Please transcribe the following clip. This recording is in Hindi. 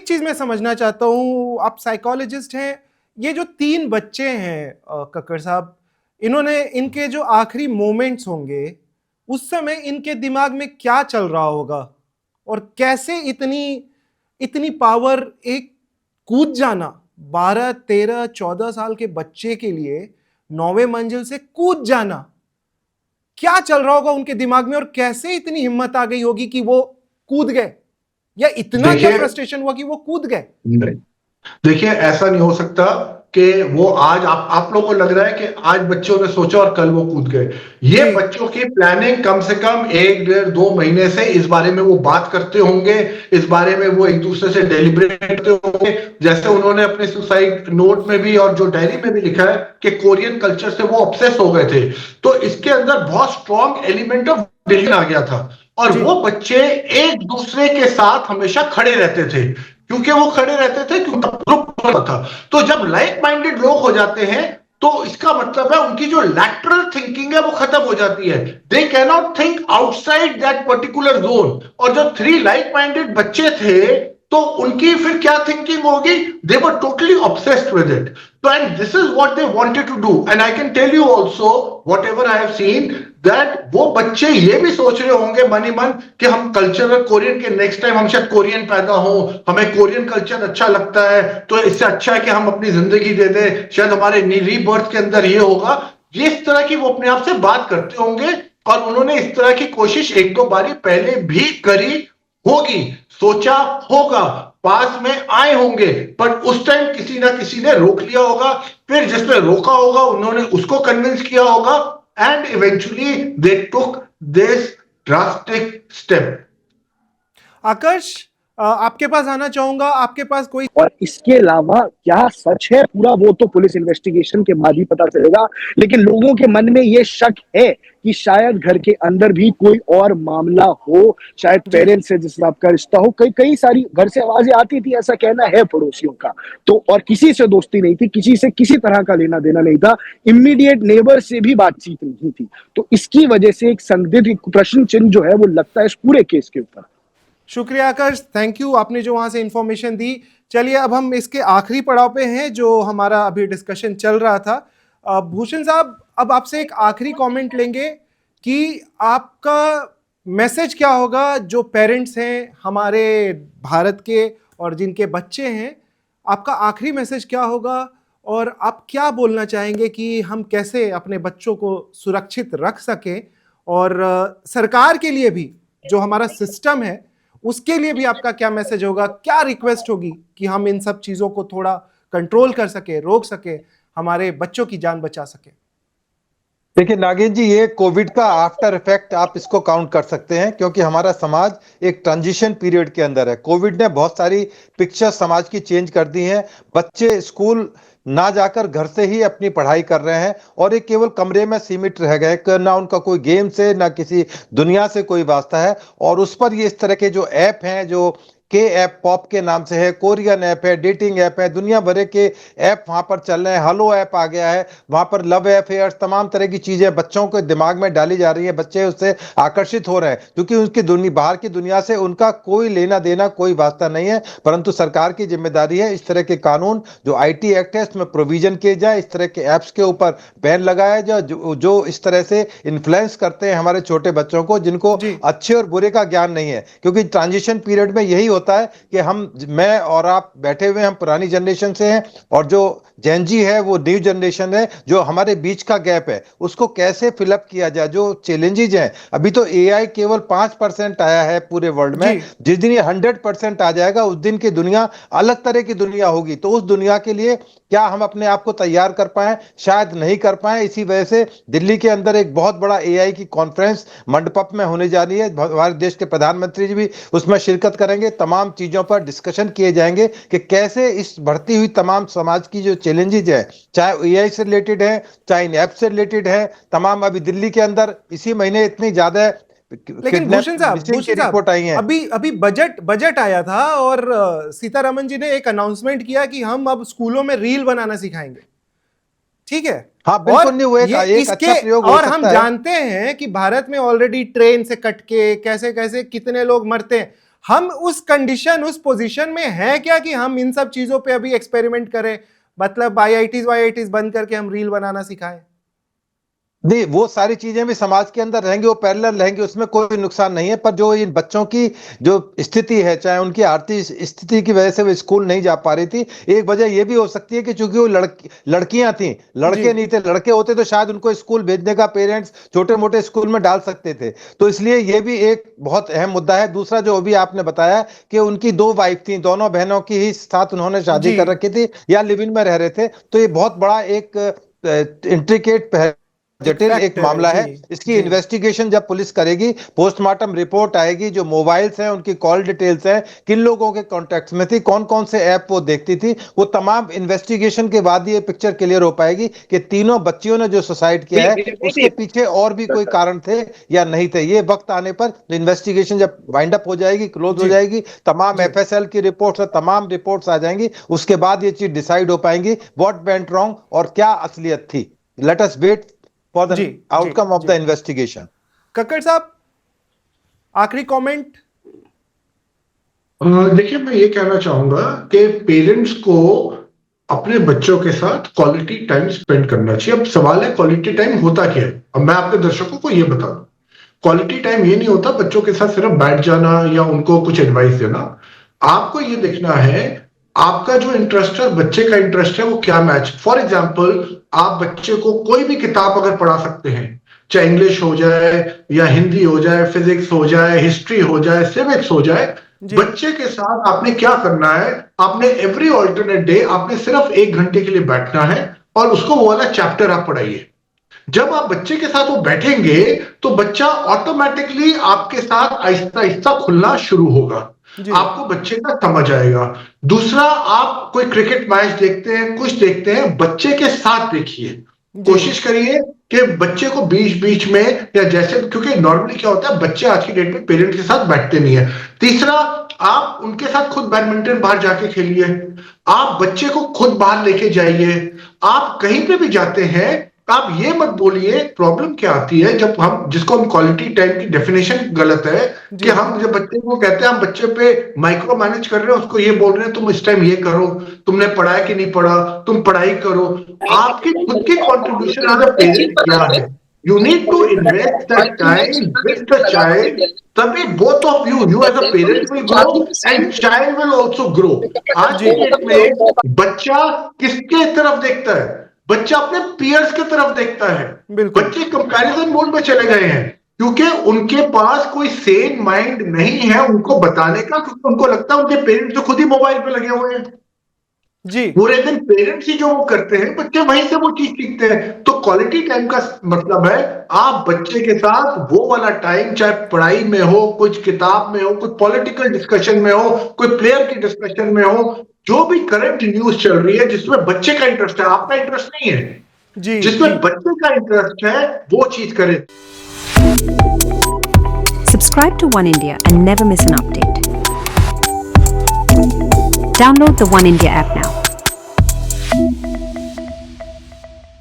चीज मैं समझना चाहता हूं, आप साइकोलॉजिस्ट हैं, ये जो 3 बच्चे हैं कक्कड़ साहब, इन्होंने इनके जो आखिरी मोमेंट्स होंगे उस समय इनके दिमाग में क्या चल रहा होगा और कैसे इतनी इतनी पावर, एक कूद जाना 12 13 14 साल के बच्चे के लिए 9वें मंजिल से कूद जाना, क्या चल रहा होगा उनके दिमाग में और कैसे इतनी हिम्मत आ गई होगी कि वो कूद गए, या इतना क्या फ्रस्ट्रेशन हुआ कि वो कूद गए? देखिए, ऐसा नहीं हो सकता कि वो आज आप लोगों को लग रहा है कि आज बच्चों ने सोचा और कल वो कूद गए। ये बच्चों की प्लानिंग कम से कम 1 डेढ़ 2 महीने से इस बारे में वो बात करते होंगे, इस बारे में वो एक दूसरे से डेलिब्रेट करते होंगे। जैसे उन्होंने अपने सुसाइड नोट में भी और जो डायरी में भी लिखा है कि कोरियन कल्चर से वो ऑब्सेस हो गए थे, तो इसके अंदर बहुत स्ट्रॉन्ग एलिमेंट ऑफ डिसीजन आ गया था। और वो बच्चे एक दूसरे के साथ हमेशा खड़े रहते थे, क्योंकि वो खड़े रहते थे, क्योंकि ग्रुप था। तो जब लाइक माइंडेड लोग हो जाते हैं तो इसका मतलब है उनकी जो लैटरल थिंकिंग है वो खत्म हो जाती है। They can not think outside that particular zone. और जो 3 लाइक माइंडेड बच्चे थे तो उनकी फिर क्या थिंकिंग होगी? They were totally obsessed with it. So, and this is what they wanted to do. And I can tell you also, whatever I have seen, that वो बच्चे ये भी सोच रहे होंगे मन ही मन कि हम कल्चरल कोरियन के नेक्स्ट टाइम हम शायद कोरियन पैदा हो, हमें कोरियन कल्चर अच्छा लगता है, तो इससे अच्छा है कि हम अपनी जिंदगी दे दें, शायद हमारे रीबर्थ के अंदर ये होगा। ये इस तरह की वो अपने आप से बात करते होंगे। और उन्होंने इस तरह की कोशिश 1-2 बारी पहले भी करी होगी, सोचा होगा, पास में आए होंगे, पर उस टाइम किसी ना किसी ने रोक लिया होगा। फिर जिसने रोका होगा उन्होंने उसको कन्विंस किया होगा, and eventually they took this drastic step. Aakash, आपके पास आना चाहूंगा, आपके पास कोई? और इसके अलावा क्या सच है पूरा वो तो पुलिस इन्वेस्टिगेशन के बाद ही पता चलेगा, लेकिन लोगों के मन में ये शक है कि शायद घर के अंदर भी कोई और मामला हो, शायद पेरेंट्स से जिस आपका रिश्ता हो। कई सारी घर से आवाजें आती थी, ऐसा कहना है पड़ोसियों का। तो और किसी से दोस्ती नहीं थी, किसी से किसी तरह का लेना देना नहीं था, इमीडिएट नेबर से भी बातचीत नहीं थी। तो इसकी वजह से एक संदिग्ध प्रश्न चिन्ह जो है वो लगता है इस पूरे केस के ऊपर। शुक्रिया आकाश, थैंक यू, आपने जो वहां से इंफॉर्मेशन दी। चलिए अब हम इसके आखिरी पड़ाव पे हैं जो हमारा अभी डिस्कशन चल रहा था। भूषण साहब, अब आपसे एक आखिरी कमेंट लेंगे कि आपका मैसेज क्या होगा जो पेरेंट्स हैं हमारे भारत के और जिनके बच्चे हैं, आपका आखिरी मैसेज क्या होगा और आप क्या बोलना चाहेंगे कि हम कैसे अपने बच्चों को सुरक्षित रख सकें, और सरकार के लिए भी जो हमारा सिस्टम है उसके लिए भी आपका क्या मैसेज होगा, क्या रिक्वेस्ट होगी कि हम इन सब चीजों को थोड़ा कंट्रोल कर सके, रोक सके, हमारे बच्चों की जान बचा सके? देखिए नागेंद्र जी, ये कोविड का आफ्टर इफेक्ट आप इसको काउंट कर सकते हैं, क्योंकि हमारा समाज एक ट्रांजिशन पीरियड के अंदर है। कोविड ने बहुत सारी पिक्चर समाज की चेंज कर दी हैं। बच्चे स्कूल ना जाकर घर से ही अपनी पढ़ाई कर रहे हैं और एक केवल कमरे में सीमित रह गए, ना उनका कोई गेम से ना किसी दुनिया से कोई वास्ता है। और उस पर ये इस तरह के जो ऐप हैं, जो के ऐप पॉप के नाम से है, कोरियन ऐप है, डेटिंग ऐप है, दुनिया भर के ऐप वहां पर चल रहे हैं। हेलो ऐप आ गया है, वहां पर लव अफेयर्स, तमाम तरह की चीजें बच्चों के दिमाग में डाली जा रही है। बच्चे उससे आकर्षित हो रहे हैं, क्योंकि उनकी दुनिया, बाहर की दुनिया से उनका कोई लेना देना, कोई वास्ता नहीं है। परंतु सरकार की जिम्मेदारी है इस तरह के कानून जो IT एक्ट है इसमें प्रोविजन किए जाए, इस तरह के ऐप्स के ऊपर बैन लगाया जाए जो इस तरह से इन्फ्लुएंस करते हैं हमारे छोटे बच्चों को, जिनको अच्छे और बुरे का ज्ञान नहीं है। क्योंकि ट्रांजिशन पीरियड में यही होता है कि मैं और आप बैठे हुए, हम पुरानी जनरेशन से हैं और जो जेन जी है वो न्यू जनरेशन है। जो हमारे बीच का गैप है उसको कैसे फिलअप किया जाए, जो चैलेंजेस हैं। अभी तो AI केवल 5% आया है पूरे वर्ल्ड में। जिस दिन ये 100% आ जाएगा उस दिन की दुनिया अलग तरह की दुनिया होगी। तो उस दुनिया के लिए क्या हम अपने आप को तैयार कर पाए? शायद नहीं कर पाए। इसी वजह से दिल्ली के अंदर एक बहुत बड़ा AI की कॉन्फ्रेंस मंडपम में होने जा रही है। हमारे देश के प्रधानमंत्री जी भी उसमें शिरकत करेंगे। तमाम चीजों पर डिस्कशन किए जाएंगे कि कैसे इस बढ़ती हुई तमाम समाज की जो चैलेंजेज है, चाहे AI से रिलेटेड है, चाहे इन ऐप से रिलेटेड है, तमाम अभी दिल्ली के अंदर इसी महीने इतनी ज्यादा। लेकिन भूषण साहब, अभी बजट आया था और सीतारमन जी ने एक अनाउंसमेंट किया कि हम अब स्कूलों में रील बनाना सिखाएंगे। ठीक है, हाँ बिल्कुल, नहीं वो एक अच्छा प्रयोग हो और सकता हम है। जानते हैं कि भारत में ऑलरेडी ट्रेन से कट के कैसे कैसे कितने लोग मरते हैं। हम उस कंडीशन, उस पोजीशन में हैं क्या कि हम इन सब चीजों पे अभी एक्सपेरिमेंट करें? मतलब IITs बंद करके हम रील बनाना सिखाएं? नहीं, वो सारी चीजें भी समाज के अंदर रहेंगी, वो पैरेलल रहेंगी, उसमें कोई नुकसान नहीं है। पर जो इन बच्चों की जो स्थिति है, चाहे उनकी आर्थिक स्थिति की वजह से वो स्कूल नहीं जा पा रही थी, एक वजह ये भी हो सकती है कि चूंकि वो लड़कियां थी, लड़के नहीं थे। लड़के होते तो शायद उनको स्कूल भेजने का पेरेंट्स छोटे मोटे स्कूल में डाल सकते थे। तो इसलिए ये भी एक बहुत अहम मुद्दा है। दूसरा जो अभी आपने बताया कि उनकी 2 वाइफ थी, दोनों बहनों की ही साथ उन्होंने शादी कर रखी थी या लिव इन में रह रहे थे, तो ये बहुत बड़ा एक इंट्रिकेट जटिल एक मामला है। इसकी इन्वेस्टिगेशन जब पुलिस करेगी, पोस्टमार्टम रिपोर्ट आएगी, जो मोबाइल्स हैं उनकी कॉल डिटेल्स हैं, किन लोगों के कॉन्टेक्ट्स में थी, कौन कौन से ऐप वो देखती थी, वो तमाम इन्वेस्टिगेशन के बाद ये पिक्चर क्लियर हो पाएगी कि तीनों बच्चियों ने जो सुसाइड किया है उसके पीछे और भी कोई कारण थे या नहीं थे। ये वक्त आने पर इन्वेस्टिगेशन जब वाइंड अप हो जाएगी, क्लोज हो जाएगी, तमाम FSL की रिपोर्ट्स और तमाम रिपोर्ट्स आ जाएंगी, उसके बाद ये चीज डिसाइड हो पाएंगी व्हाट वेंट रॉन्ग और क्या असलियत थी। Let us wait for the outcome of the investigation. Kakkar साहब, आखिरी कमेंट। देखिए, मैं ये कहना चाहूंगा कि पेरेंट्स को अपने बच्चों के साथ क्वालिटी टाइम स्पेंड करना चाहिए। अब सवाल है क्वालिटी टाइम होता क्या है। अब मैं आपके दर्शकों को ये बता दूं, क्वालिटी टाइम ये नहीं होता बच्चों के साथ सिर्फ बैठ जाना या उनको कुछ एडवाइस देना। आपको ये देखना है आपका जो इंटरेस्ट है, बच्चे का इंटरेस्ट है, वो क्या मैच। फॉर एग्जाम्पल, आप बच्चे को कोई भी किताब अगर पढ़ा सकते हैं, चाहे इंग्लिश हो जाए या हिंदी हो जाए, फिजिक्स हो जाए, हिस्ट्री हो जाए, सिविक्स हो जाए, बच्चे के साथ आपने क्या करना है, आपने एवरी ऑल्टरनेट डे आपने सिर्फ 1 घंटे के लिए बैठना है और उसको वो वाला चैप्टर आप पढ़ाइए। जब आप बच्चे के साथ वो बैठेंगे तो बच्चा ऑटोमेटिकली आपके साथ आहिस्ता आहिस्ता खुलना शुरू होगा, आपको बच्चे का समझ आएगा। दूसरा, आप कोई क्रिकेट मैच देखते हैं, कुछ देखते हैं, बच्चे के साथ देखिए, कोशिश करिए कि बच्चे को बीच बीच में या जैसे, क्योंकि नॉर्मली क्या होता है, बच्चे आज की डेट में पेरेंट्स के साथ बैठते नहीं है। तीसरा, आप उनके साथ खुद बैडमिंटन बाहर जाके खेलिए, आप बच्चे को खुद बाहर लेके जाइए। आप कहीं पे भी जाते हैं, आप ये मत बोलिए। प्रॉब्लम क्या आती है जब हम, जिसको हम क्वालिटी टाइम की डेफिनेशन गलत है कि हम जब बच्चे को कहते हैं हम बच्चे पे माइक्रो मैनेज कर रहे हैं, उसको ये बोल रहे हैं तुम इस टाइम ये करो, तुमने पढ़ा है कि नहीं पढ़ा, तुम पढ़ाई करो। आपकी खुद की कॉन्ट्रीब्यूशन एज अ पेरेंट क्या है? You need to invest that time with the child, तभी both of you as a parent will grow and child will also grow. आज की डेट में बच्चा किसके तरफ देखता है? बच्चा अपने पीयर्स की तरफ देखता है। बच्चे कंपैरिजन मोड में चले गए हैं क्योंकि उनके पास कोई सेन माइंड नहीं है उनको बताने का, क्योंकि उनको लगता है उनके पेरेंट्स तो खुद ही मोबाइल पे लगे हुए हैं जी। पूरे दिन पेरेंट्स ही जो वो करते हैं, बच्चे वहीं से वो चीज सीखते हैं। तो क्वालिटी टाइम का मतलब है आप बच्चे के साथ वो वाला टाइम, चाहे पढ़ाई में हो, कुछ किताब में हो, कुछ पॉलिटिकल डिस्कशन में हो, कोई प्लेयर की डिस्कशन में हो, जो भी करंट न्यूज चल रही है जिसमें बच्चे का इंटरेस्ट है, आपका इंटरेस्ट नहीं है जी, जिसमें बच्चे का इंटरेस्ट है वो चीज करें। Subscribe to One India and never miss an update. Download the One India app now.